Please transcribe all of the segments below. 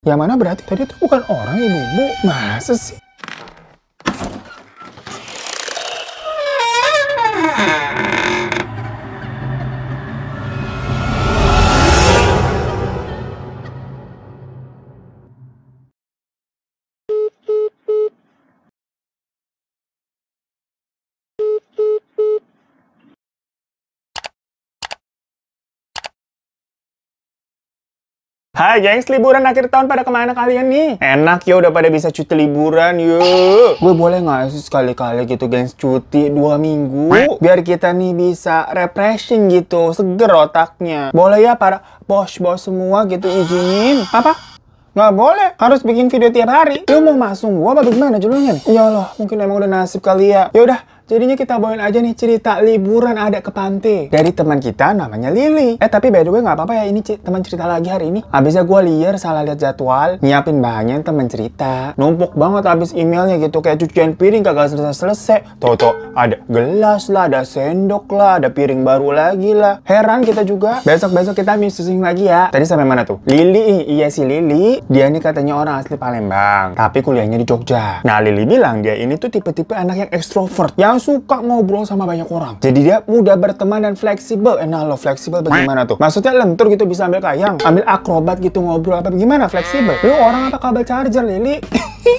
Yang mana berarti tadi itu bukan orang, ibu-ibu. Masa sih? Hai gengs, liburan akhir tahun pada kemana kalian nih? Enak ya, udah pada bisa cuti liburan yuk. Gue boleh nggak sih sekali-kali gitu gengs cuti 2 minggu? Biar kita nih bisa refreshing gitu, seger otaknya. Boleh ya para bos-bos semua gitu izinin? Apa? Nggak boleh, harus bikin video tiap hari. Lu mau masuk gua apa bagaimana judulnya nih? Ya Allah, mungkin emang udah nasib kali ya. Yaudah, jadinya kita bawain aja nih cerita liburan ada ke pantai dari teman kita namanya Lily. Tapi by the way nggak apa-apa ya, ini teman cerita lagi hari ini. Abisnya gue liar salah lihat jadwal, nyiapin bahannya teman cerita. Numpuk banget abis emailnya gitu, kayak cucian piring kagak selesai-selesai. Toto ada gelas lah, ada sendok lah, ada piring baru lagi lah. Heran kita juga. Besok-besok kita misusin lagi ya. Tadi sampai mana tuh? Lily, iya si Lily. Dia ini katanya orang asli Palembang, tapi kuliahnya di Jogja. Nah Lily bilang dia ini tuh tipe-tipe anak yang ekstrovert, yang suka ngobrol sama banyak orang. Jadi dia mudah berteman dan fleksibel. Nah lo fleksibel bagaimana tuh? Maksudnya lentur gitu, bisa ambil kayang, ambil akrobat gitu ngobrol apa gimana fleksibel? Lu orang apa kabel charger Lily?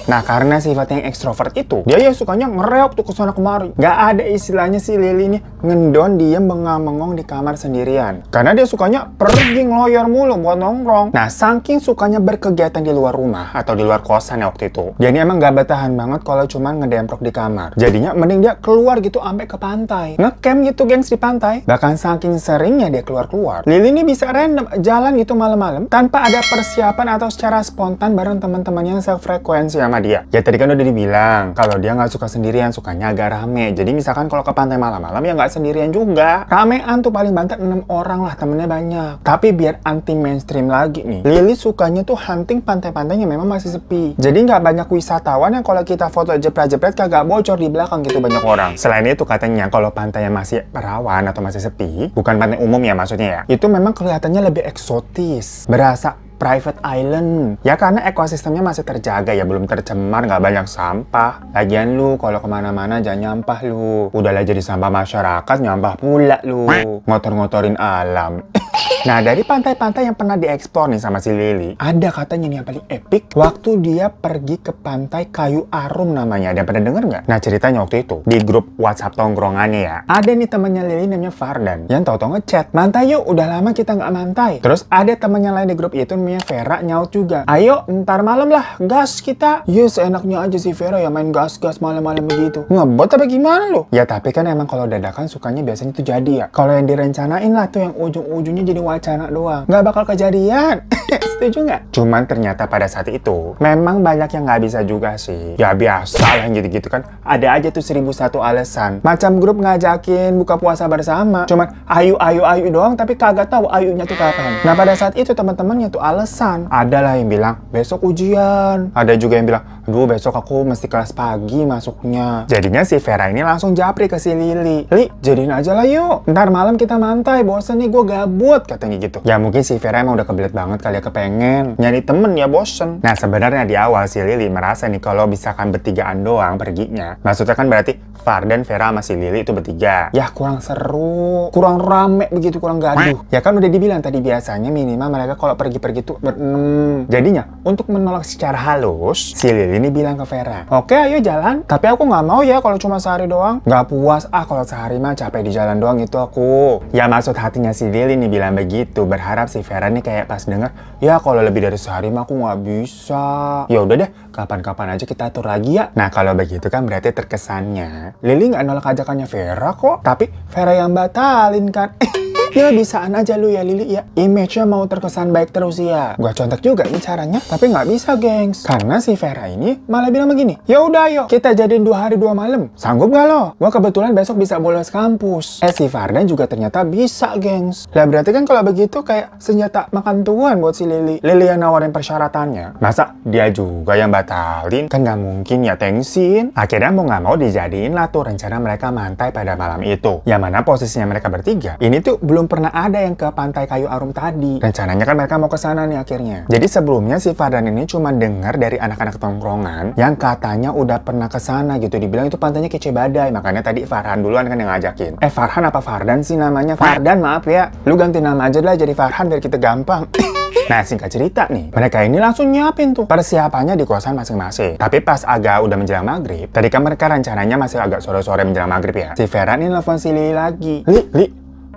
Nah karena sifatnya yang ekstrovert itu, dia ya sukanya ngereok tuh kesana kemari. Gak ada istilahnya si Lily ini ngendon diem bengang-bengong di kamar sendirian. Karena dia sukanya pergi ngeloyor mulu buat nongkrong. Nah saking sukanya berkegiatan di luar rumah atau di luar kosan ya waktu itu, dia ini emang gak bertahan banget kalau cuma ngedemprok di kamar. Jadinya mending dia keluar gitu sampai ke pantai, ngecamp gitu gengs di pantai. Bahkan saking seringnya dia keluar-keluar, Lily ini bisa random jalan gitu malam-malam tanpa ada persiapan atau secara spontan bareng teman-temannya yang sefrekuensi sama dia. Ya tadi kan udah dibilang kalau dia nggak suka sendirian, sukanya agak rame. Jadi misalkan kalau ke pantai malam-malam ya nggak sendirian juga, ramean tuh paling banter 6 orang lah, temennya banyak. Tapi biar anti mainstream lagi nih, Lily sukanya tuh hunting pantai-pantainya memang masih sepi. Jadi nggak banyak wisatawan yang kalau kita foto jepret-jepret kagak bocor di belakang gitu banyak orang. Selain itu katanya kalau pantainya masih perawan atau masih sepi, bukan pantai umum ya maksudnya ya, itu memang kelihatannya lebih eksotis, berasa private island. Ya karena ekosistemnya masih terjaga ya, belum tercemar, nggak banyak sampah. Lagian lu kalau kemana-mana jangan nyampah lu. Udahlah jadi sampah masyarakat, nyampah pula lu. Ngotor-ngotorin alam. Nah dari pantai-pantai yang pernah dieksplor nih sama si Lily, ada katanya nih yang paling epic waktu dia pergi ke pantai Kayu Arum namanya. Ada pernah denger nggak? Nah ceritanya waktu itu di grup WhatsApp tongkrongannya ya, ada nih temannya Lily namanya Fardan yang tau-tau ngechat, "Mantai yuk, udah lama kita nggak mantai." Terus ada temannya lain di grup itu namanya Vera nyaut juga, "Ayo ntar malam lah, gas kita." Ya seenaknya aja si Vera ya main gas-gas malam-malam begitu. Ngebot apa gimana lo? Ya tapi kan emang kalau dadakan sukanya biasanya tuh jadi ya. Kalau yang direncanain lah tuh yang ujung-ujungnya jadi wacana doang, nggak bakal kejadian. Setuju nggak? Cuman ternyata pada saat itu memang banyak yang nggak bisa juga sih. Ya biasa lah gitu-gitu kan. Ada aja tuh 1001 alasan. Macam grup ngajakin buka puasa bersama, cuman ayu doang tapi kagak tahu ayunya tuh kapan. Nah pada saat itu teman-temannya tuh alasan. Ada lah yang bilang besok ujian. Ada juga yang bilang, "Aduh besok aku mesti kelas pagi masuknya." Jadinya si Vera ini langsung japri ke si Lily. "Li, jadiin aja lah yuk. Ntar malam kita mantai, bosen nih gue gabut," katanya gitu. Ya mungkin si Vera emang udah kebelet banget kali ya, kepengen nyari temen ya bosen. Nah sebenarnya di awal si Lily merasa nih kalau misalkan bertigaan doang perginya, maksudnya kan berarti Fardan, Vera sama si Lily itu bertiga. Ya kurang seru, kurang rame begitu, kurang gaduh. Ya kan udah dibilang tadi biasanya minimal mereka kalau pergi-pergi tuh berenam. Jadinya untuk menolak secara halus, si Lily ini bilang ke Vera, "Oke ayo jalan, tapi aku nggak mau ya kalau cuma sehari doang. Nggak puas kalau sehari mah, capek di jalan doang itu aku." Ya maksud hatinya si Lily nih bilang begitu, berharap si Vera nih kayak pas denger, "Ya kalau lebih dari sehari mah aku nggak bisa. Ya udah deh, kapan-kapan aja kita atur lagi ya." Nah kalau begitu kan berarti terkesannya Lily nggak nolak ajakannya Vera kok, tapi Vera yang batalin kan. Ya bisaan aja lu ya Lily ya, image-nya mau terkesan baik terus ya. Gua contek juga nih caranya, tapi nggak bisa gengs. Karena si Vera ini malah bilang begini, "Ya udah ayo kita jadiin 2 hari 2 malam. Sanggup nggak lo? Gua kebetulan besok bisa bolos kampus." Si Fardan juga ternyata bisa gengs. Lah berarti kan kalau begitu kayak senjata makan tuan buat si Lily. Lily yang nawarin persyaratannya, masa dia juga yang batalin? Kan nggak mungkin ya tengsin. Akhirnya mau nggak mau dijadiin lah tuh rencana mereka mantai pada malam itu. Yang mana posisinya mereka bertiga ini tuh belum belum pernah ada yang ke Pantai Kayu Arum tadi. Rencananya kan mereka mau ke sana nih akhirnya. Jadi sebelumnya si Fardan ini cuma dengar dari anak-anak tongkrongan yang katanya udah pernah ke sana gitu. Dibilang itu pantainya kece badai. Makanya tadi Farhan duluan kan yang ngajakin. Farhan apa Fardan sih namanya? Fardan, maaf ya. Lu ganti nama aja lah jadi Farhan biar kita gampang. Nah, singkat cerita nih, mereka ini langsung nyiapin tuh persiapannya di kosan masing-masing. Tapi pas agak udah menjelang maghrib, tadi kan mereka rencananya masih agak sore-sore menjelang maghrib ya. Si Vera ini nelfon si Lili lagi. Li,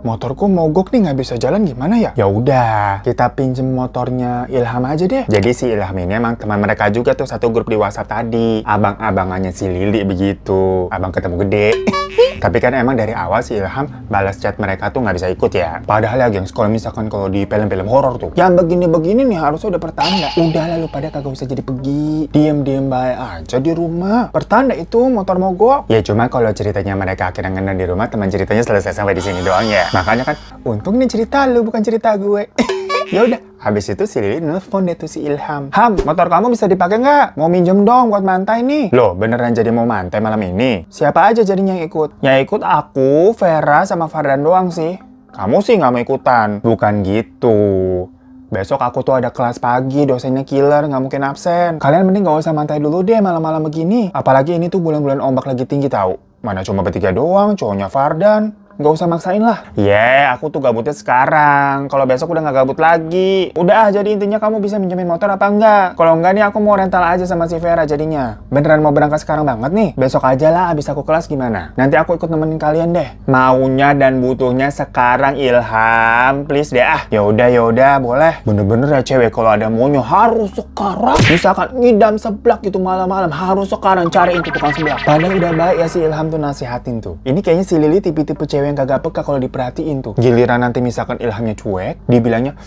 motorku mogok nih, nggak bisa jalan, gimana ya? Ya udah, kita pinjem motornya Ilham aja deh. Jadi si Ilham ini emang teman mereka juga tuh, satu grup di WhatsApp tadi. Abang-abangannya si Lili begitu. Abang ketemu gede. Tapi kan emang dari awal si Ilham balas chat mereka tuh nggak bisa ikut ya. Padahal ya gengs, kalau misalkan kalau di film-film horor tuh, yang begini-begini nih harusnya udah pertanda. Udah lalu pada kagak usah jadi pergi. Diem-diem baik aja di rumah. Pertanda itu motor mogok. Ya cuma kalau ceritanya mereka akhirnya ngena di rumah, teman ceritanya selesai sampai di sini doang ya. Makanya kan, untung nih cerita lu bukan cerita gue. Ya udah, habis itu si Lili nelfon deh tuh si Ilham. Ham, motor kamu bisa dipakai nggak? Mau minjem dong buat mantai nih. Loh, beneran jadi mau mantai malam ini? Siapa aja jadinya yang ikut? Yang ikut aku, Vera, sama Fardan doang sih. Kamu sih nggak mau ikutan? Bukan gitu. Besok aku tuh ada kelas pagi, dosennya killer, nggak mungkin absen. Kalian mending nggak usah mantai dulu deh malam-malam begini. Apalagi ini tuh bulan-bulan ombak lagi tinggi tahu. Mana cuma bertiga doang, cowoknya Fardan. Nggak usah maksain lah. Aku tuh gabutnya sekarang. Kalau besok udah nggak gabut lagi. Udah, jadi intinya kamu bisa minjemin motor apa enggak? Kalau enggak nih aku mau rental aja sama si Vera jadinya. Beneran mau berangkat sekarang banget nih? Besok aja lah abis aku kelas gimana? Nanti aku ikut nemenin kalian deh. Maunya dan butuhnya sekarang Ilham. Please deh ah. Ya udah boleh. Bener-bener ya cewek kalau ada maunya harus sekarang. Misalkan ngidam seblak gitu malam-malam. Harus sekarang cariin tuh tukang seblak. Padahal udah baik ya si Ilham tuh nasihatin tuh. Ini kayaknya si Lili tipe-tipe cewek yang kagak peka kalau diperhatiin tuh. Giliran nanti misalkan Ilhamnya cuek, dibilangnya,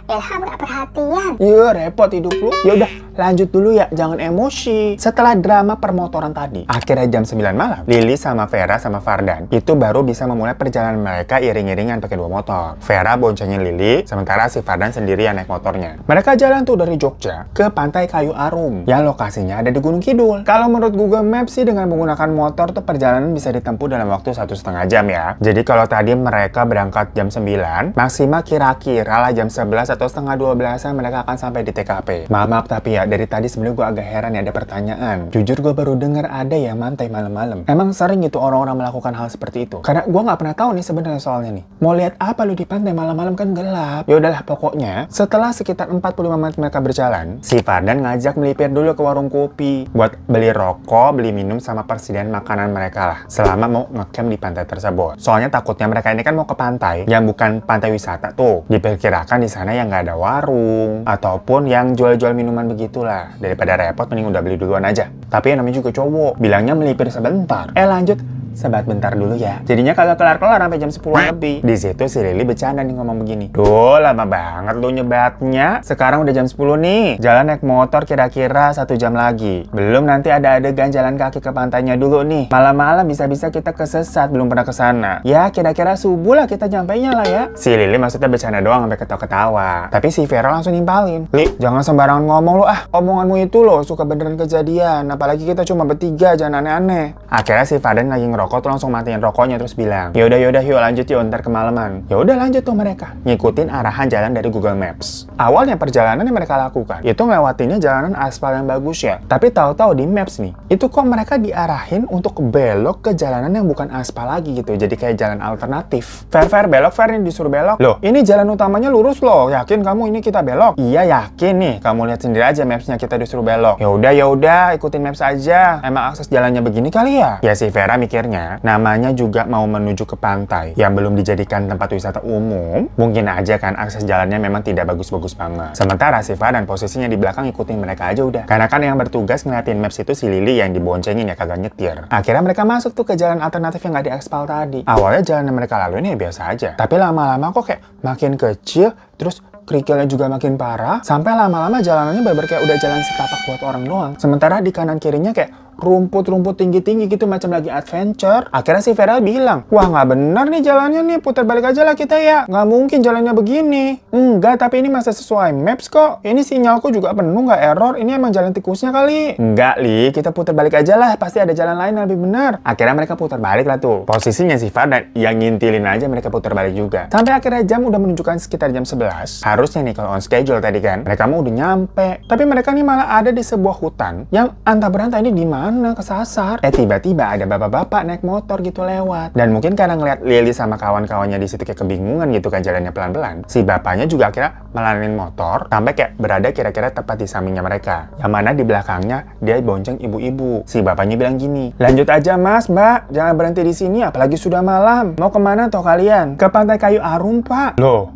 Ilham gak perhatian. iya repot hidup lu. Ya udah, lanjut dulu ya, jangan emosi. Setelah drama permotoran tadi, akhirnya jam 9 malam, Lili sama Vera sama Fardan itu baru bisa memulai perjalanan mereka iring-iringan pakai 2 motor. Vera boncengin Lili, sementara si Fardan sendirian naik motornya. Mereka jalan tuh dari Jogja ke Pantai Kayu Arum, yang lokasinya ada di Gunung Kidul. Kalau menurut Google Maps sih dengan menggunakan motor tuh perjalanan bisa ditempuh dalam waktu 1,5 jam ya. Jadi kalau tadi mereka berangkat jam 9, maksimal kira-kira lah jam 11 atau setengah 12-an mereka akan sampai di TKP. Maaf tapi ya, dari tadi sebenarnya gue agak heran ya ada pertanyaan. Jujur gue baru dengar ada ya mantai malam-malam. Emang sering gitu orang-orang melakukan hal seperti itu? Karena gue nggak pernah tahu nih sebenarnya soalnya nih. Mau lihat apa lu di pantai malam-malam kan gelap. Ya udahlah pokoknya, setelah sekitar 45 menit mereka berjalan, si Fardan ngajak melipir dulu ke warung kopi buat beli rokok, beli minum sama persediaan makanan mereka lah selama mau ngecamp di pantai tersebut. Soalnya takutnya mereka ini kan mau ke pantai yang bukan pantai wisata tuh. Diperkirakan di sana yang nggak ada warung ataupun yang jual-jual minuman begitulah. Daripada repot mending udah beli duluan aja. Tapi yang namanya juga cowok, bilangnya melipir sebentar. Lanjut. Sebat bentar dulu ya. Jadinya kagak kelar-kelar sampai jam 10 lebih. Di situ si Lili bercanda nih ngomong begini. Duh, lama banget lu nyebatnya. Sekarang udah jam 10 nih. Jalan naik motor kira-kira 1 jam lagi. Belum nanti ada adegan jalan kaki ke pantainya dulu nih. Malam-malam bisa-bisa kita kesesat belum pernah ke sana. Ya kira-kira subuh lah kita nyampainya lah ya. Si Lili maksudnya bercanda doang sampai ketawa-ketawa. Tapi si Vera langsung nimpalin. Li, jangan sembarangan ngomong lu ah. Omonganmu itu loh suka beneran kejadian. Apalagi kita cuma bertiga, jangan aneh-aneh. Akhirnya si Fardan lagi rokok tuh langsung matiin rokoknya terus bilang, yaudah yuk lanjut yuk ntar kemalaman. Ya udah lanjut tuh mereka ngikutin arahan jalan dari Google Maps. Awalnya perjalanan yang mereka lakukan itu ngelewatinnya jalanan aspal yang bagus ya. Tapi tahu-tahu di Maps nih itu kok mereka diarahin untuk belok ke jalanan yang bukan aspal lagi gitu. Jadi kayak jalan alternatif. Fair belok, Fair ini disuruh belok. Loh ini jalan utamanya lurus loh. Yakin kamu ini kita belok? Iya yakin nih. Kamu lihat sendiri aja Mapsnya kita disuruh belok. Ya udah ikutin Maps aja. Emang akses jalannya begini kali ya? Ya si Vera mikirnya namanya juga mau menuju ke pantai yang belum dijadikan tempat wisata umum, mungkin aja kan akses jalannya memang tidak bagus-bagus banget. Sementara si Fardan posisinya di belakang ikutin mereka aja udah. Karena kan yang bertugas ngeliatin Maps itu si Lili yang diboncengin ya kagak nyetir. Akhirnya mereka masuk tuh ke jalan alternatif yang nggak diaspal tadi. Awalnya jalan yang mereka lalui ini ya biasa aja. Tapi lama-lama kok kayak makin kecil, terus kerikilnya juga makin parah, sampai lama-lama jalanannya bener kayak udah jalan setapak buat orang doang. Sementara di kanan kirinya kayak rumput-rumput tinggi-tinggi gitu macam lagi adventure. Akhirnya si Vera bilang, wah nggak benar nih jalannya nih, putar balik aja lah kita ya. Nggak mungkin jalannya begini. Enggak, tapi ini masih sesuai maps kok. Ini sinyalku juga penuh, nggak error. Ini emang jalan tikusnya kali. Enggak, Li, kita putar balik aja lah. Pasti ada jalan lain yang lebih benar. Akhirnya mereka putar balik lah tuh. Posisinya si Vera yang ngintilin aja mereka putar balik juga. Sampai akhirnya jam udah menunjukkan sekitar jam 11. Harusnya nih kalau on schedule tadi kan, mereka mau udah nyampe. Tapi mereka nih malah ada di sebuah hutan yang antah berantah ini di mana kesasar. Tiba-tiba ada bapak-bapak naik motor gitu lewat. Dan mungkin karena ngeliat Lily sama kawan-kawannya di situ kayak kebingungan gitu kan jalannya pelan-pelan. Si bapaknya juga akhirnya melanin motor sampai kayak berada kira-kira tepat di sampingnya mereka. Yang mana di belakangnya dia bonceng ibu-ibu. Si bapaknya bilang gini, lanjut aja mas, mbak. Jangan berhenti di sini apalagi sudah malam. Mau kemana toh kalian? Ke Pantai Kayu Arum, Pak. Loh,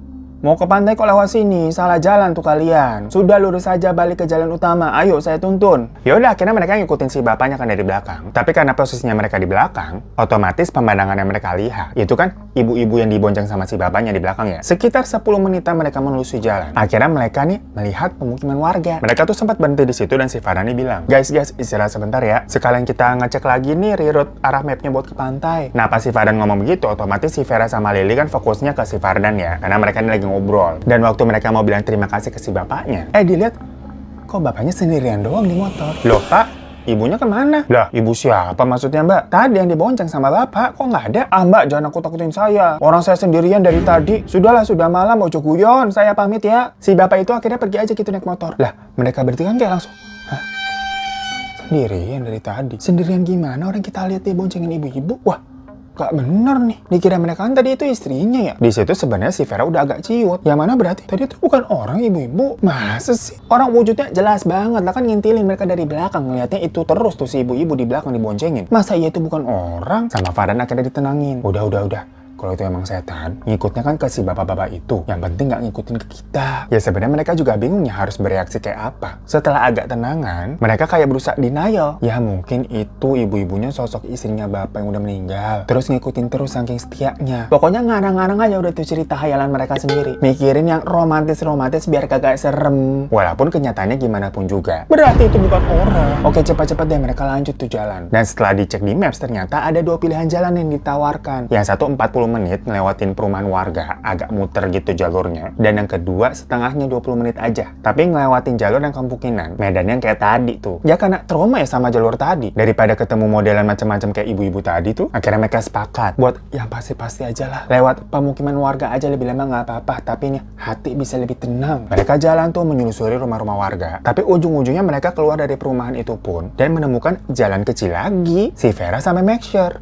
mau ke pantai kok lewat sini? Salah jalan tuh kalian. Sudah lurus saja balik ke jalan utama. Ayo saya tuntun. Yaudah akhirnya mereka ngikutin si bapaknya kan dari belakang. Tapi karena posisinya mereka di belakang, otomatis pemandangan yang mereka lihat itu kan ibu-ibu yang dibonceng sama si bapaknya di belakang ya. Sekitar 10 menitan mereka menelusuri jalan. Akhirnya mereka nih melihat pemukiman warga. Mereka tuh sempat berhenti di situ dan si Farhani bilang, guys istirahat sebentar ya. Sekalian kita ngecek lagi nih reroute arah mapnya buat ke pantai. Nah pas si Farhan ngomong begitu, otomatis si Vera sama Lily kan fokusnya ke si Farhan ya. Karena mereka ini lagi ngobrol. Dan waktu mereka mau bilang terima kasih ke si bapaknya, dilihat kok bapaknya sendirian doang di motor. Loh pak, ibunya kemana? Lah ibu siapa maksudnya mbak? Tadi yang dibonceng sama bapak kok nggak ada? Ah mbak jangan nakut-nakutin saya, orang saya sendirian dari tadi. Sudahlah sudah malam ojo guyon, saya pamit ya. Si bapak itu akhirnya pergi aja gitu naik motor. Lah mereka bertiga kan kayak langsung, hah? Sendirian dari tadi? Sendirian gimana orang kita lihat dia boncengin ibu-ibu? Wah gak bener nih. Dikira mereka kan tadi itu istrinya ya. Di situ sebenarnya si Vera udah agak ciut. Yang mana berarti tadi itu bukan orang ibu-ibu. Masa sih? Orang wujudnya jelas banget. Lah kan ngintilin mereka dari belakang. Ngeliatnya itu terus tuh si ibu-ibu di belakang diboncengin. Masa iya itu bukan orang? Sama Farhan akhirnya ditenangin. Udah. Kalau itu emang setan, ngikutnya kan ke si bapak-bapak itu. Yang penting nggak ngikutin ke kita. Ya sebenarnya mereka juga bingungnya harus bereaksi kayak apa. Setelah agak tenangan, mereka kayak berusaha denial. Ya mungkin itu ibu-ibunya sosok istrinya bapak yang udah meninggal. Terus ngikutin terus saking setianya. Pokoknya ngarang-ngarang aja udah tuh cerita hayalan mereka sendiri. Mikirin yang romantis-romantis biar kagak serem. Walaupun kenyataannya gimana pun juga, berarti itu bukan orang. Oke cepat-cepat deh mereka lanjut tuh jalan. Dan setelah dicek di maps ternyata ada 2 pilihan jalan yang ditawarkan. Yang satu 40 menit ngelewatin perumahan warga, agak muter gitu jalurnya. Dan yang kedua setengahnya 20 menit aja. Tapi ngelewatin jalur yang kemungkinan medannya yang kayak tadi tuh. Ya karena trauma ya sama jalur tadi. Daripada ketemu modelan macam-macam kayak ibu-ibu tadi tuh, akhirnya mereka sepakat buat yang pasti-pasti aja lah. Lewat pemukiman warga aja lebih lama nggak apa-apa, tapi nih hati bisa lebih tenang. Mereka jalan tuh menyusuri rumah-rumah warga. Tapi ujung-ujungnya mereka keluar dari perumahan itu pun dan menemukan jalan kecil lagi. Si Vera sama Make Sure.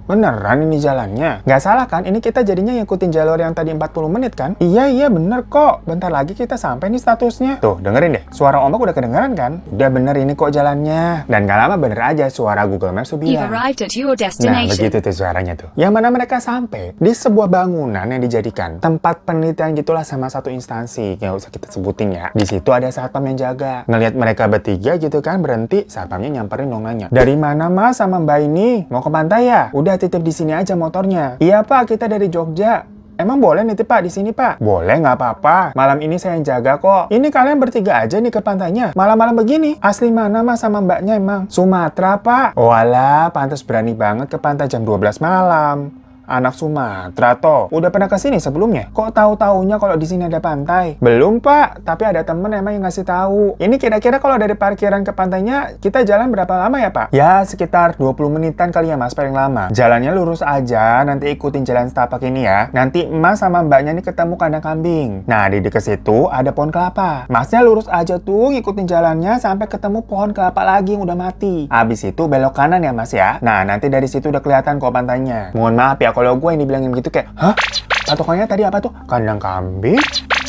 Beneran ini jalannya? Nggak salah kan? Ini kita jadinya ngikutin jalur yang tadi 40 menit kan? Iya bener kok. Bentar lagi kita sampai nih statusnya. Tuh dengerin deh. Suara ombak udah kedengeran kan? Udah bener ini kok jalannya. Dan gak lama bener aja suara Google Maps tuh bilang. Nah begitu tuh suaranya tuh. Yang mana mereka sampai di sebuah bangunan yang dijadikan tempat penelitian gitulah sama satu instansi. Nggak usah kita sebutin ya. Di situ ada satpam yang jaga. Ngelihat mereka bertiga gitu kan berhenti. Satpamnya nyamperin dong nanya. Dari mana mas sama mbak ini? Mau ke pantai ya? Udah titip di sini aja motornya. Iya pak, kita dari Jogja. Emang boleh nitip pak di sini pak? Boleh nggak apa-apa. Malam ini saya yang jaga kok. Ini kalian bertiga aja nih ke pantainya. Malam-malam begini. Asli mana mas sama mbaknya emang? Sumatera pak. Walah, pantas berani banget ke pantai jam 12 malam. Anak Sumatera toh. Udah pernah kesini sebelumnya? Kok tahu-taunya kalau di sini ada pantai? Belum pak, tapi ada temen emang yang ngasih tahu. Ini kira-kira kalau dari parkiran ke pantainya kita jalan berapa lama ya pak? Ya sekitar 20 menitan kali ya mas paling lama. Jalannya lurus aja, nanti ikutin jalan setapak ini ya. Nanti mas sama mbaknya nih ketemu kandang kambing. Nah di dekat situ ada pohon kelapa. Masnya lurus aja tuh ngikutin jalannya sampai ketemu pohon kelapa lagi yang udah mati. Habis itu belok kanan ya mas ya. Nah nanti dari situ udah kelihatan kok pantainya. Mohon maaf ya kalau gue yang dibilangin gitu kayak, hah? Patokannya tadi apa tuh? Kandang kambing,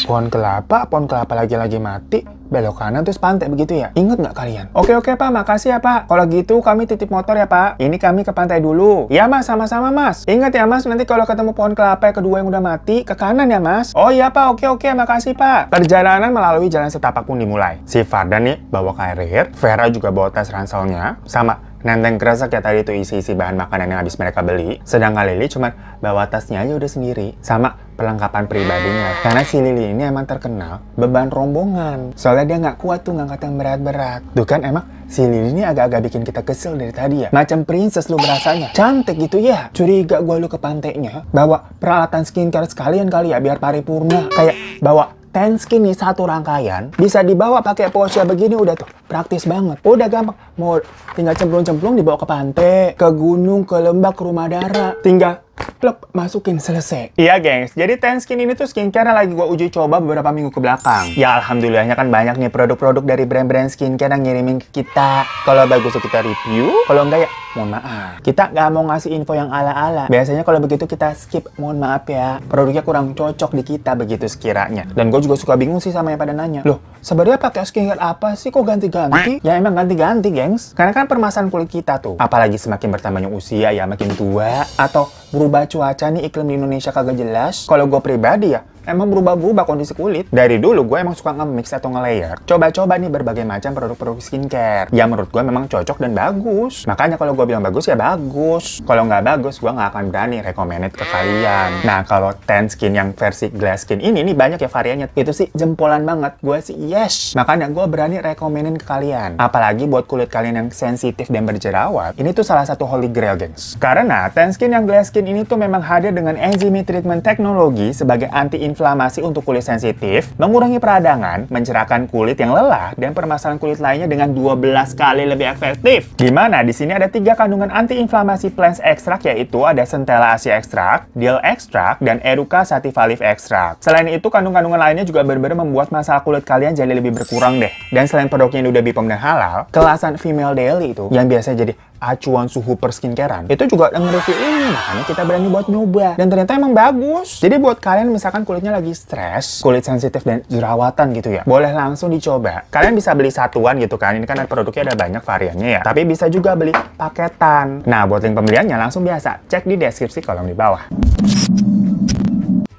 pohon kelapa lagi mati, belok kanan terus pantai begitu ya? Ingat nggak kalian? Oke pak, makasih ya pak. Kalau gitu kami titip motor ya pak. Ini kami ke pantai dulu. Ya mas, sama-sama mas. Ingat ya mas, nanti kalau ketemu pohon kelapa yang kedua yang udah mati, ke kanan ya mas. Oh iya pak, oke, makasih pak. Perjalanan melalui jalan setapak pun dimulai. Si Fardan nih bawa karir, Vera juga bawa tas ranselnya, sama nenteng kresek ya tadi tuh isi-isi bahan makanan yang habis mereka beli. Sedangkan Lily cuma bawa tasnya aja udah sendiri. Sama perlengkapan pribadinya. Karena si Lily ini emang terkenal beban rombongan. Soalnya dia nggak kuat tuh ngangkat yang berat-berat. Tuh kan emang si Lily ini agak-agak bikin kita kesel dari tadi ya. Macam princess lu berasanya. Cantik gitu ya. Curiga gua lu ke pantainya. Bawa peralatan skincare sekalian kali ya biar paripurna. Kayak bawa Tenskin nih satu rangkaian bisa dibawa pakai Posya begini udah tuh praktis banget. Udah gampang. Mau tinggal cemplung-cemplung dibawa ke pantai, ke gunung, ke lembah, ke rumah dara. Tinggal plep, masukin selesai. Iya gengs, jadi Tenskin ini tuh skincare yang lagi gua uji coba beberapa minggu ke belakang. Ya alhamdulillahnya kan banyak nih produk-produk dari brand-brand skincare yang ngirimin ke kita. Kalau bagus kita review, kalau enggak ya mohon maaf. Kita nggak mau ngasih info yang ala-ala. Biasanya kalau begitu kita skip, mohon maaf ya. Produknya kurang cocok di kita begitu sekiranya. Dan gue juga suka bingung sih sama yang pada nanya. Loh, sebenarnya pakai skincare apa sih kok ganti-ganti? Ya emang ganti-ganti, gengs. Karena kan permasalahan kulit kita tuh. Apalagi semakin bertambahnya usia ya makin tua. Atau berubah cuaca nih iklim di Indonesia kagak jelas. Kalau gue pribadi ya emang berubah-berubah kondisi kulit. Dari dulu gue emang suka nge-mix atau nge-layer. Coba-coba nih berbagai macam produk-produk skincare. Ya menurut gue memang cocok dan bagus. Makanya kalau gue bilang bagus ya bagus. Kalau nggak bagus gue nggak akan berani recommended ke kalian. Nah kalau Tenskin yang versi glass skin ini nih banyak ya variannya. Itu sih jempolan banget. Gue sih yes. Makanya gue berani recommendin ke kalian. Apalagi buat kulit kalian yang sensitif dan berjerawat. Ini tuh salah satu holy grail gengs. Karena Tenskin yang glass skin ini tuh memang hadir dengan enzyme treatment teknologi sebagai anti-inflamasi untuk kulit sensitif, mengurangi peradangan, mencerahkan kulit yang lelah, dan permasalahan kulit lainnya dengan 12 kali lebih efektif. Dimana di sini ada 3 kandungan anti-inflamasi plants extract, yaitu ada Centella Asia extract, Dill extract, dan Eruca sativa leaf extract. Selain itu, kandungan-kandungan lainnya juga benar-benar membuat masalah kulit kalian jadi lebih berkurang deh. Dan selain produknya yang udah BPOM dan halal, kelasan Female Daily itu, yang biasa jadi acuan suhu per skincarean, itu juga nge-review ini, makanya kita berani buat nyoba. Dan ternyata emang bagus. Jadi buat kalian misalkan kulitnya lagi stres, kulit sensitif dan jerawatan gitu ya, boleh langsung dicoba. Kalian bisa beli satuan gitu kan, ini kan produknya ada banyak variannya ya. Tapi bisa juga beli paketan. Nah buat link pembeliannya langsung biasa, cek di deskripsi kolom di bawah.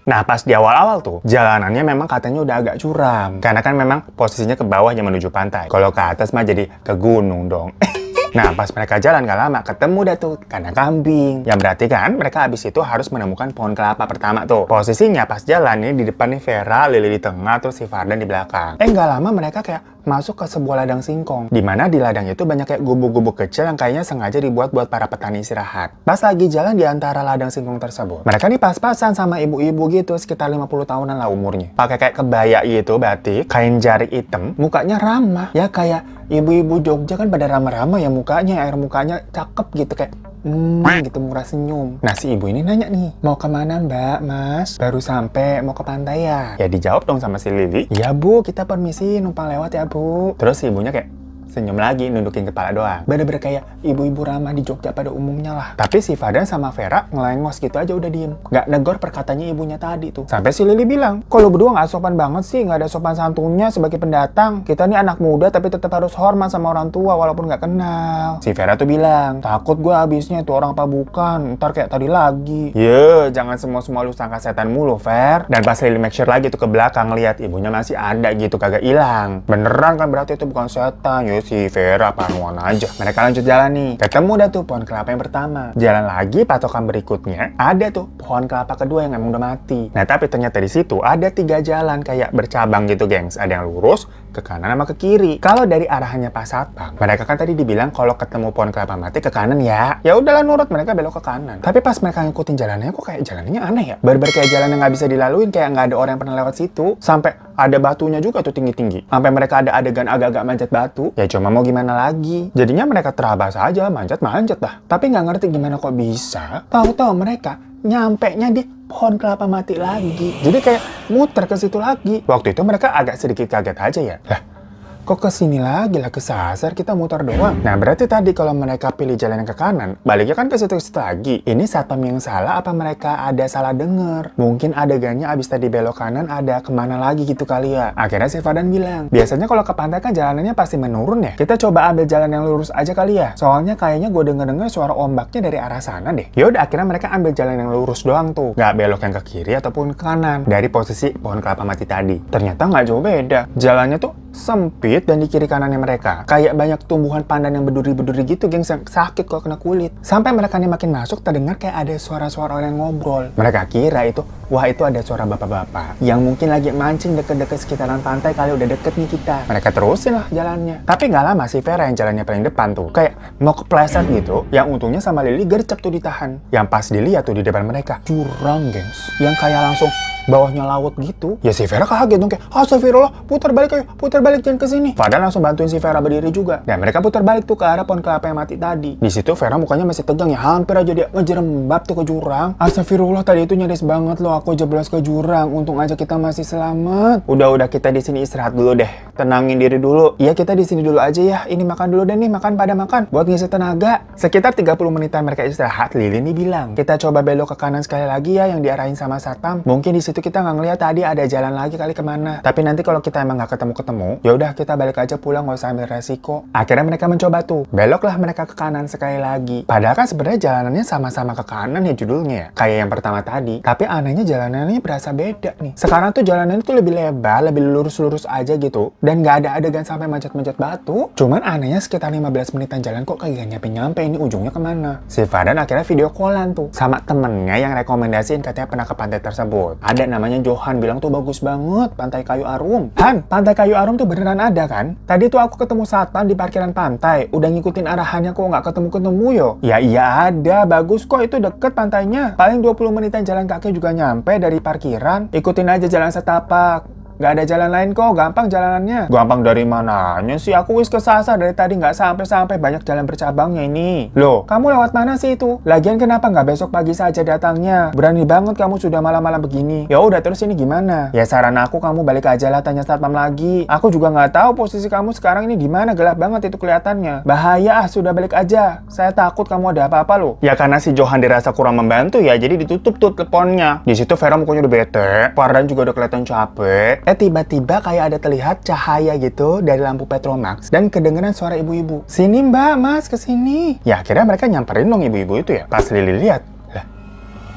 Nah pas di awal-awal tuh, jalanannya memang katanya udah agak curam. Karena kan memang posisinya ke bawah yang menuju pantai. Kalau ke atas mah jadi ke gunung dong. Nah, pas mereka jalan gak lama, ketemu dah tuh kandang kambing. Yang berarti kan, mereka habis itu harus menemukan pohon kelapa pertama tuh. Posisinya pas jalan nih, di depan nih Vera, Lily di tengah, terus si Fardan di belakang. Gak lama mereka kayak masuk ke sebuah ladang singkong. Dimana di ladang itu banyak kayak gubuk-gubuk kecil yang kayaknya sengaja dibuat buat para petani istirahat. Pas lagi jalan di antara ladang singkong tersebut, mereka nih pas-pasan sama ibu-ibu gitu, sekitar 50 tahunan lah umurnya. Pakai kayak kebaya gitu, batik, kain jarik hitam, mukanya ramah. Ya kayak ibu-ibu Jogja kan pada ramah-ramah ya mukanya, air mukanya cakep gitu kayak gitu murah senyum. Nah si ibu ini nanya nih, mau kemana mbak, mas? Baru sampai, mau ke pantai ya? Ya dijawab dong sama si Lily. Ya bu, kita permisi numpang lewat ya bu. Terus si ibunya kayak senyum lagi, nundukin kepala doang. Bener-bener kayak ibu-ibu ramah di Jogja pada umumnya lah. Tapi si Fardan sama Vera ngelengos gitu aja udah diem. Gak negor perkataannya ibunya tadi tuh. Sampai si Lily bilang, kalau berdua gak sopan banget sih, gak ada sopan santunnya sebagai pendatang. Kita nih anak muda tapi tetap harus hormat sama orang tua walaupun gak kenal. Si Vera tuh bilang, takut gue abisnya tuh orang apa bukan, ntar kayak tadi lagi. Jangan semua lu sangka setan mulu, Ver. Dan pas Lily make sure lagi tuh ke belakang, lihat ibunya masih ada gitu, kagak hilang. Beneran kan berarti itu bukan setan, si Vera panuan aja. Mereka lanjut jalan nih. Ketemu dah tuh pohon kelapa yang pertama. Jalan lagi patokan berikutnya, ada tuh pohon kelapa kedua yang emang udah mati. Nah tapi ternyata di situ ada 3 jalan kayak bercabang gitu, gengs. Ada yang lurus, ke kanan sama ke kiri. Kalau dari arahannya Pak Satpam, mereka kan tadi dibilang kalau ketemu pohon kelapa mati ke kanan ya. Ya udahlah nurut, mereka belok ke kanan. Tapi pas mereka ngikutin jalannya kok kayak jalannya aneh ya. Berber kayak jalan yang nggak bisa dilaluin, kayak nggak ada orang yang pernah lewat situ. Sampai ada batunya juga tuh tinggi-tinggi. Sampai mereka ada adegan agak-agak manjat batu. Ya cuma mau gimana lagi. Jadinya mereka terabas aja, manjat-manjat dah. Tapi nggak ngerti gimana kok bisa. Tahu-tahu mereka nyampenya di pohon kelapa mati lagi. Jadi kayak muter ke situ lagi. Waktu itu mereka agak sedikit kaget aja ya. Lah, kok kesini lagi lah, kesasar, kita muter doang. Nah berarti tadi kalau mereka pilih jalan yang ke kanan, baliknya kan ke situ-situ lagi. Ini satpam yang salah apa mereka ada salah denger? Mungkin adegannya abis tadi belok kanan ada kemana lagi gitu kali ya. Akhirnya si Fardan bilang, biasanya kalau ke pantai kan jalanannya pasti menurun ya. Kita coba ambil jalan yang lurus aja kali ya. Soalnya kayaknya gue denger-denger suara ombaknya dari arah sana deh. Yaudah akhirnya mereka ambil jalan yang lurus doang tuh. Gak belok yang ke kiri ataupun ke kanan. Dari posisi pohon kelapa mati tadi. Ternyata nggak jauh beda. Jalannya tuh sempit, kulit dan di kiri kanannya mereka kayak banyak tumbuhan pandan yang berduri-berduri gitu, gengs, yang sakit kalau kena kulit. Sampai mereka nih makin masuk terdengar kayak ada suara-suara orang yang ngobrol. Mereka kira itu, wah itu ada suara bapak-bapak yang mungkin lagi mancing deket-deket sekitaran pantai kali, udah deket nih kita. Mereka terusin lah jalannya. Tapi nggak lama si Vera yang jalannya paling depan tuh kayak mau kepleset gitu. Yang untungnya sama Lily gercep tuh ditahan. Yang pas dilihat tuh di depan mereka jurang, gengs, yang kayak langsung bawahnya laut gitu. Ya si Vera kaget dong, kayak astagfirullah, putar balik ayo, putar balik jangan kesini. Fadan langsung bantuin si Vera berdiri juga. Dan mereka putar balik tuh ke arah pohon kelapa yang mati tadi. Di situ Vera mukanya masih tegang ya, hampir aja dia ngejerembab tuh ke jurang. Astagfirullah, tadi itu nyaris banget loh aku jeblos ke jurang. Untung aja kita masih selamat. Udah kita di sini istirahat dulu deh. Tenangin diri dulu. Iya kita di sini dulu aja ya. Ini makan dulu deh nih, makan pada makan buat ngisi tenaga. Sekitar 30 menitan mereka istirahat, Lily nih bilang, kita coba belok ke kanan sekali lagi ya yang diarahin sama satpam. Mungkin di situ kita nggak ngeliat tadi ada jalan lagi kali kemana. Tapi nanti kalau kita emang nggak ketemu, ya udah kita balik aja pulang, nggak usah ambil resiko. Akhirnya mereka mencoba tuh, beloklah mereka ke kanan sekali lagi. Padahal kan sebenarnya jalanannya sama-sama ke kanan ya judulnya ya, kayak yang pertama tadi. Tapi anehnya jalanannya berasa beda nih. Sekarang tuh jalanannya tuh lebih lebar, lebih lurus-lurus aja gitu, dan nggak ada adegan sampai manjat-manjat batu. Cuman anehnya sekitar 15 menitan jalan kok kagak nyampe-nyampe, ini ujungnya kemana. Si Fadan akhirnya video callan tuh sama temennya yang rekomendasiin katanya pernah ke pantai tersebut. Ada namanya Johan, bilang tuh bagus banget Pantai Kayu Arum. Han, Pantai Kayu Arum tuh beneran ada kan? Tadi tuh aku ketemu satpam di parkiran pantai, udah ngikutin arahannya kok nggak ketemu-ketemu yo. Ya iya ada, bagus kok, itu deket pantainya. Paling 20 menitan jalan kaki juga nyampe dari parkiran. Ikutin aja jalan setapak. Gak ada jalan lain kok, gampang jalanannya. Gampang dari mananya sih? Aku wis kesasar dari tadi nggak sampai-sampai, banyak jalan bercabangnya ini. Loh, kamu lewat mana sih itu? Lagian kenapa nggak besok pagi saja datangnya? Berani banget kamu sudah malam-malam begini. Ya udah terus ini gimana? Ya saran aku kamu balik aja lah, tanya satpam lagi. Aku juga nggak tahu posisi kamu sekarang ini di mana, gelap banget itu kelihatannya. Bahaya sudah balik aja. Saya takut kamu ada apa-apa loh. Ya karena si Johan dirasa kurang membantu ya, jadi ditutup tuh teleponnya. Di situ Vera mukanya udah bete, Fardan juga udah kelihatan capek. Tiba-tiba kayak ada terlihat cahaya gitu dari lampu Petromax dan kedengeran suara ibu-ibu. Sini mbak, mas, kesini. Ya akhirnya mereka nyamperin dong ibu-ibu itu ya. Pas Lily lihat, lah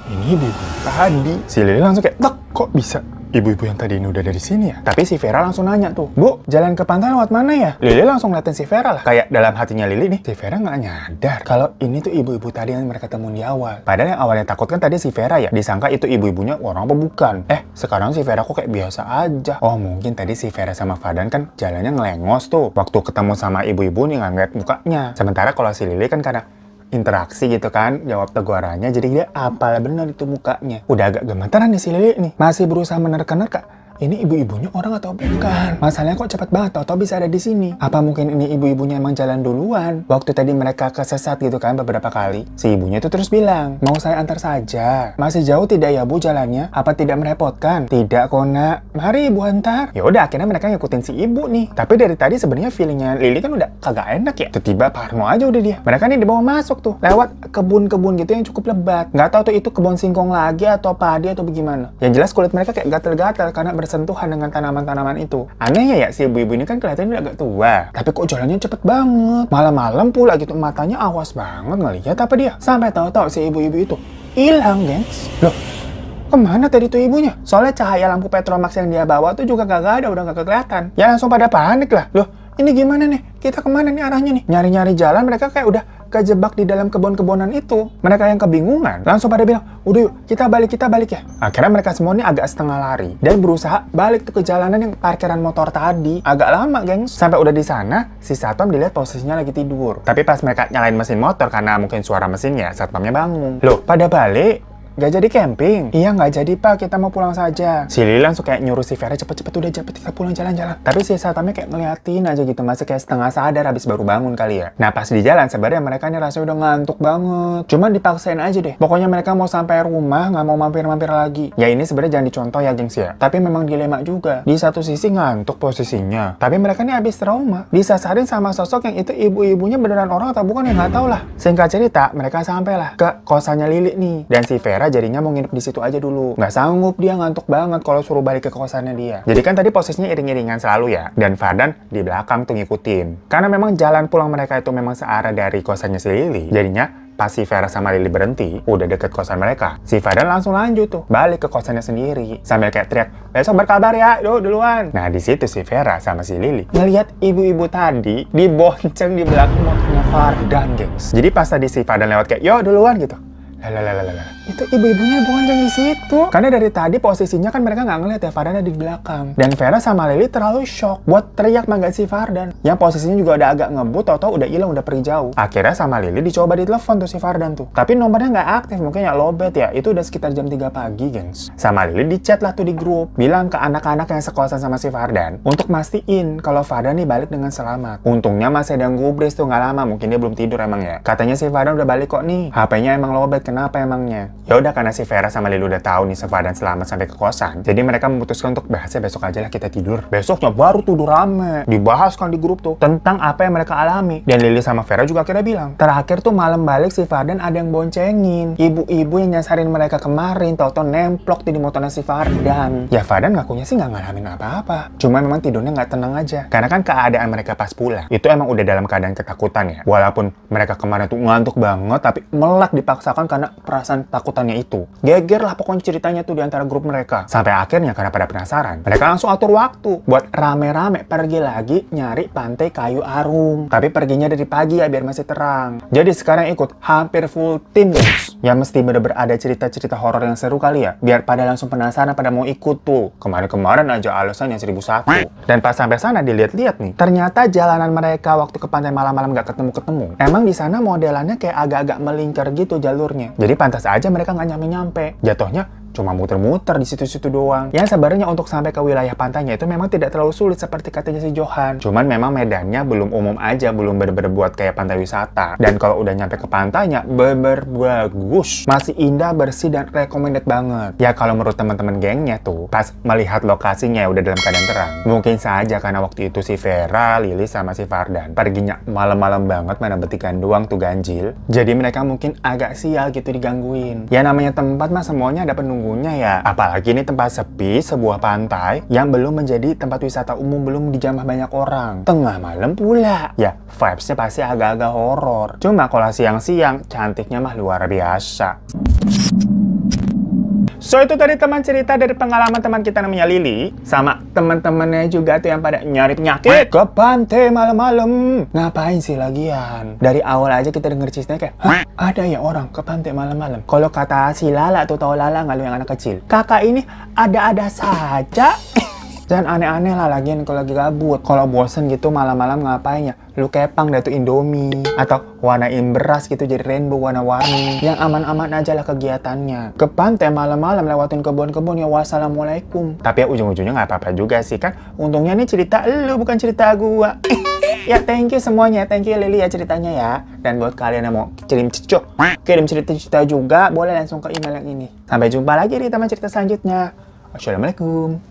ini ibu-ibu tadi. Si Lily langsung kayak, kok bisa ibu-ibu yang tadi ini udah dari sini ya? Tapi si Vera langsung nanya tuh, Bu, jalan ke pantai lewat mana ya? Lily langsung ngeliatin si Vera lah. Kayak dalam hatinya Lily nih, si Vera nggak nyadar kalau ini tuh ibu-ibu tadi yang mereka temuin di awal. Padahal yang awalnya takut kan tadi si Vera ya, disangka itu ibu-ibunya orang apa bukan. Sekarang si Vera kok kayak biasa aja. Oh mungkin tadi si Vera sama Fadan kan jalannya ngelengos tuh waktu ketemu sama ibu-ibu nih, nggak ngeliat mukanya. Sementara kalau si Lily kan karena interaksi gitu kan, jawab tegurannya, jadi dia apal bener itu mukanya. Udah agak gemetaran nih si Lily nih, masih berusaha menerka-nerka. Ini ibu-ibunya orang atau bukan? Masalahnya kok cepet banget, tau bisa ada di sini. Apa mungkin ini ibu-ibunya emang jalan duluan? Waktu tadi mereka kesesat gitu kan beberapa kali. Si ibunya itu terus bilang, mau saya antar saja. Masih jauh tidak ya bu jalannya? Apa tidak merepotkan? Tidak kok nak. Mari ibu antar. Ya udah akhirnya mereka ngikutin si ibu nih. Tapi dari tadi sebenarnya feelingnya Lily kan udah kagak enak ya. Tiba-tiba parno aja udah dia. Mereka nih dibawa masuk tuh lewat kebun-kebun gitu yang cukup lebat. Nggak tahu tuh itu kebun singkong lagi atau padi atau bagaimana. Yang jelas kulit mereka kayak gatel-gatel karena bersentuhan dengan tanaman-tanaman itu. Anehnya ya, si ibu-ibu ini kan kelihatannya agak tua, tapi kok jalannya cepet banget. Malam-malam pula gitu, matanya awas banget ngelihat apa dia. Sampai tahu-tahu si ibu-ibu itu hilang, gengs. Loh, kemana tadi tuh ibunya? Soalnya cahaya lampu Petromax yang dia bawa tuh juga kagak ada, udah gak kelihatan. Ya langsung pada panik lah. Loh, ini gimana nih? Kita kemana nih arahnya nih? Nyari-nyari jalan, mereka kayak udah kejebak di dalam kebun-kebunan itu. Mereka yang kebingungan, langsung pada bilang, udah yuk, kita balik ya. Akhirnya mereka semua ini agak setengah lari dan berusaha balik tuh ke jalanan yang parkiran motor tadi. Agak lama, gengs. Sampai udah di sana, si satpam dilihat posisinya lagi tidur. Tapi pas mereka nyalain mesin motor karena mungkin suara mesinnya, satpamnya bangun. Loh, pada balik? Nggak jadi camping? Iya nggak jadi pak, kita mau pulang saja. Si Lily langsung kayak nyuruh si Vera cepet-cepet udah cepet kita pulang jalan-jalan. Tapi si satpamnya kayak ngeliatin aja gitu, masih kayak setengah sadar habis baru bangun kali ya. Nah pas di jalan sebenarnya mereka nih rasanya udah ngantuk banget. Cuman dipaksain aja deh. Pokoknya mereka mau sampai rumah nggak mau mampir-mampir lagi. Ya ini sebenarnya jangan dicontoh ya gengs ya. Tapi memang dilema juga. Di satu sisi ngantuk posisinya. Tapi mereka nih habis trauma. Disasarin sama sosok yang itu ibu-ibunya beneran orang atau bukan ya nggak tahu lah. Singkat cerita mereka sampailah ke kosannya Lily nih. Dan si Vera jadinya mau nginep di situ aja dulu. Nggak sanggup, dia ngantuk banget kalau suruh balik ke kosannya dia. Jadi kan tadi posisinya iring-iringan selalu ya. Dan Fadan di belakang tuh ngikutin. Karena memang jalan pulang mereka itu memang searah dari kosannya si Lily. Jadinya Pas si Vera sama Lily berhenti, udah deket kosan mereka, si Fardan langsung lanjut tuh, balik ke kosannya sendiri. Sambil kayak teriak, besok berkabar ya, duluan. Nah, di situ si Vera sama si Lily ngeliat ibu-ibu tadi dibonceng di belakang motornya Fardan, gengs. Jadi pas tadi si Fardan lewat kayak, yo duluan gitu. Itu ibu-ibunya bonceng di situ. Karena dari tadi posisinya kan mereka nggak ngeliat ya Fardan ada di belakang. Dan Vera sama Lily terlalu shock buat teriak manggil si Fardan. Yang posisinya juga udah agak ngebut, tau-tau udah hilang, udah pergi jauh. Akhirnya sama Lily dicoba ditelepon tuh si Fardan tuh. Tapi nomornya nggak aktif, mungkin ya lowbat ya. Itu udah sekitar jam 3 pagi, gengs. Sama Lily dicat lah tuh di grup. Bilang ke anak-anak yang sekosan sama si Fardan untuk mastiin kalau Fardan nih balik dengan selamat. Untungnya masih ada yang gubris tuh, nggak lama. Mungkin dia belum tidur emang ya. Katanya si Fardan udah balik kok nih. HP-nya emang lowbat. Kenapa emangnya? Ya udah, karena si Vera sama Lily udah tahu nih Fardan selamat sampai ke kosan. Jadi mereka memutuskan untuk bahasnya besok aja lah, kita tidur. Besoknya baru tuh rame. Dibahas kan di grup tuh tentang apa yang mereka alami. Dan Lily sama Vera juga akhirnya bilang, terakhir tuh malam balik si Fardan ada yang boncengin. Ibu-ibu yang nyasarin mereka kemarin, tau-tau nemplok di motornya si Fardan. Ya Fardan ngakunya sih nggak ngalamin apa-apa. Cuma memang tidurnya nggak tenang aja. Karena kan keadaan mereka pas pulang itu emang udah dalam keadaan ketakutan ya. Walaupun mereka kemarin tuh ngantuk banget, tapi melek dipaksakan karena perasaan takutannya itu. Geger lah pokoknya ceritanya tuh di antara grup mereka. Sampai akhirnya karena pada penasaran, mereka langsung atur waktu buat rame-rame pergi lagi nyari pantai Kayu Arum. Tapi perginya dari pagi ya biar masih terang. Jadi sekarang ikut hampir full tim, guys. Ya mesti bener-bener ada cerita-cerita horor yang seru kali ya. Biar pada langsung penasaran, pada mau ikut tuh. Kemarin-kemarin aja alasannya 1001. Dan pas sampai sana dilihat-lihat nih, ternyata jalanan mereka waktu ke pantai malam-malam gak ketemu-ketemu. Emang di sana modelannya kayak agak-agak melingkar gitu jalurnya. Jadi pantas aja mereka nggak nyampe-nyampe. Jatuhnya cuma muter-muter di situ-situ doang. Yang sebenarnya untuk sampai ke wilayah pantainya itu memang tidak terlalu sulit seperti katanya si Johan. Cuman memang medannya belum umum aja, belum bener-bener buat kayak pantai wisata. Dan kalau udah nyampe ke pantainya, bener bagus. Masih indah, bersih, dan recommended banget. Ya kalau menurut teman-teman gengnya tuh, pas melihat lokasinya udah dalam keadaan terang. Mungkin saja karena waktu itu si Vera, Lily, sama si Fardan perginya malam-malam banget, mana betikan doang tuh ganjil. Jadi mereka mungkin agak sial gitu digangguin. Ya namanya tempat mah semuanya ada penunggunya ya. Apalagi ini tempat sepi, sebuah pantai yang belum menjadi tempat wisata umum, belum dijamah banyak orang. Tengah malam pula. Ya, vibes-nya pasti agak-agak horor. Cuma kalau siang-siang, cantiknya mah luar biasa. So itu tadi teman cerita dari pengalaman teman kita namanya Lily sama teman-temannya juga tuh yang pada nyari penyakit ke pantai malam-malam. Ngapain sih lagian? Dari awal aja kita denger ceritanya kayak, hah? Ada ya orang ke pantai malam-malam? Kalau kata si Lala tuh, tahu Lala nggak lu yang anak kecil? Kakak ini ada-ada saja. Jangan aneh-aneh lah lagian kalau lagi gabut. Kalau bosen gitu malam-malam ngapain ya? Lu kepang dah tuh Indomie. Atau warnain beras gitu jadi rainbow warna-warni. Yang aman-aman aja lah kegiatannya. Ke pantai malam-malam lewatin kebun-kebun ya wassalamualaikum. Tapi ya ujung-ujungnya nggak apa-apa juga sih kan. Untungnya nih cerita lu bukan cerita gua. Ya thank you semuanya. Thank you Lily ya ceritanya ya. Dan buat kalian yang mau kirim cerita-cerita juga, boleh langsung ke email yang ini. Sampai jumpa lagi di teman cerita selanjutnya. Wassalamualaikum.